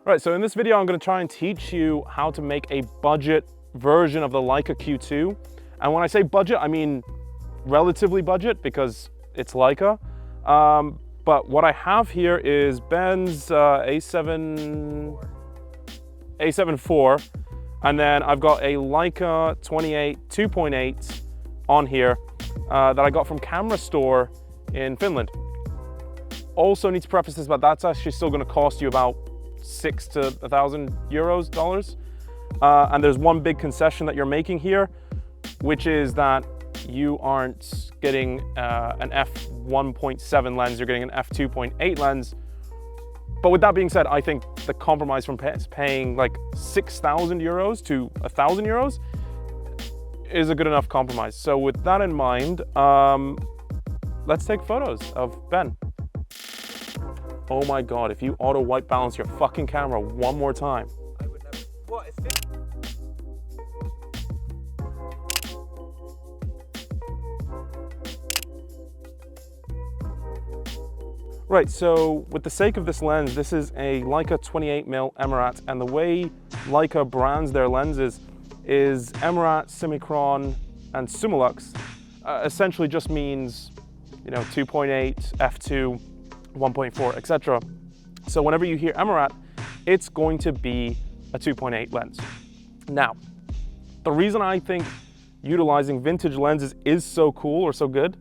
Right, so in this video, I'm gonna try and teach you how to make a budget version of the Leica Q2. And when I say budget, I mean relatively budget because it's Leica. But what I have here is Ben's A7 IV, and then I've got a Leica 28 2.8 on here that I got from Camera Store in Finland. Also need to preface this, but that's actually still gonna cost you about 6 to 1,000 euros, dollars. And there's one big concession that you're making here, which is that you aren't getting an f1.7 lens, you're getting an f2.8 lens. But with that being said, I think the compromise from paying like 6,000 euros to 1,000 euros is a good enough compromise. So with that in mind, let's take photos of Ben. Oh my God, if you auto white balance your fucking camera one more time. I would never. What? It's 50? Right, so with the sake of this lens, this is a Leica 28mm Emirat, and the way Leica brands their lenses is Emirat, Simicron, and Summilux. Essentially just means, you know, 2.8, f2, 1.4, etc. So whenever you hear Emirat, it's going to be a 2.8 lens. Now, the reason I think utilizing vintage lenses is so cool or so good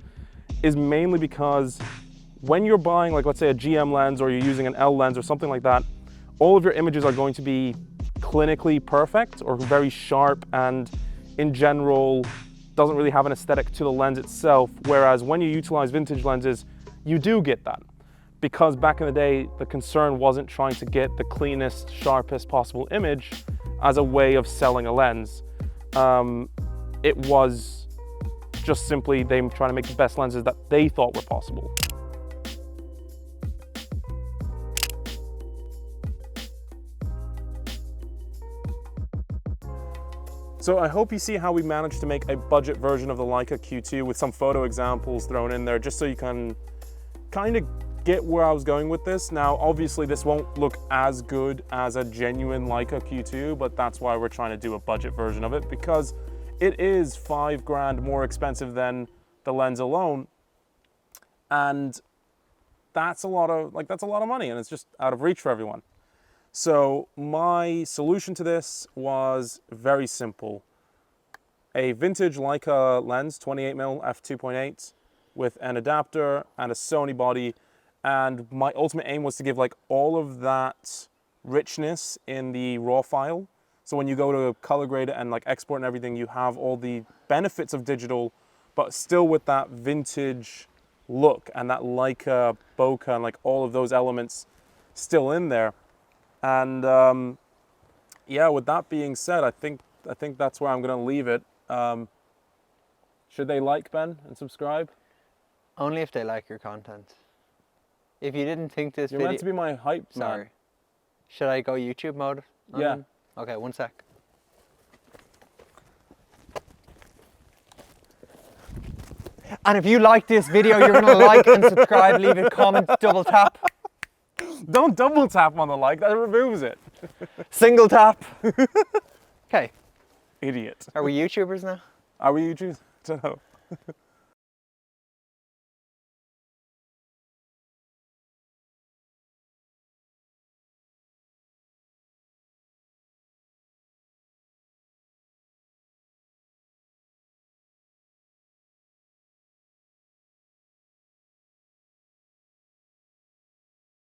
is mainly because when you're buying, like, let's say a GM lens, or you're using an L lens or something like that, all of your images are going to be clinically perfect or very sharp, and in general doesn't really have an aesthetic to the lens itself. Whereas when you utilize vintage lenses, you do get that, because back in the day, the concern wasn't trying to get the cleanest, sharpest possible image as a way of selling a lens. It was just simply them trying to make the best lenses that they thought were possible. So I hope you see how we managed to make a budget version of the Leica Q2 with some photo examples thrown in there, just so you can kind of get where I was going with this. Now, obviously this won't look as good as a genuine Leica Q2, but that's why we're trying to do a budget version of it, because it is 5 grand more expensive than the lens alone. And that's a lot of money, and it's just out of reach for everyone. So my solution to this was very simple. A vintage Leica lens, 28mm f2.8 with an adapter and a Sony body. And my ultimate aim was to give like all of that richness in the raw file. So when you go to color grade it and like export and everything, you have all the benefits of digital, but still with that vintage look and that Leica bokeh and like all of those elements still in there. And yeah, with that being said, I think that's where I'm going to leave it. Should they like, Ben, and subscribe? Only if they like your content. If you didn't think this You're video... meant to be my hype man. Sorry. Should I go YouTube mode? Yeah. Okay, one sec. And if you like this video, you're going to like and subscribe, leave a comment, double tap. Don't double tap on the like, that removes it. Single tap. Okay. Idiot. Are we YouTubers now? Are we YouTubers? I don't know.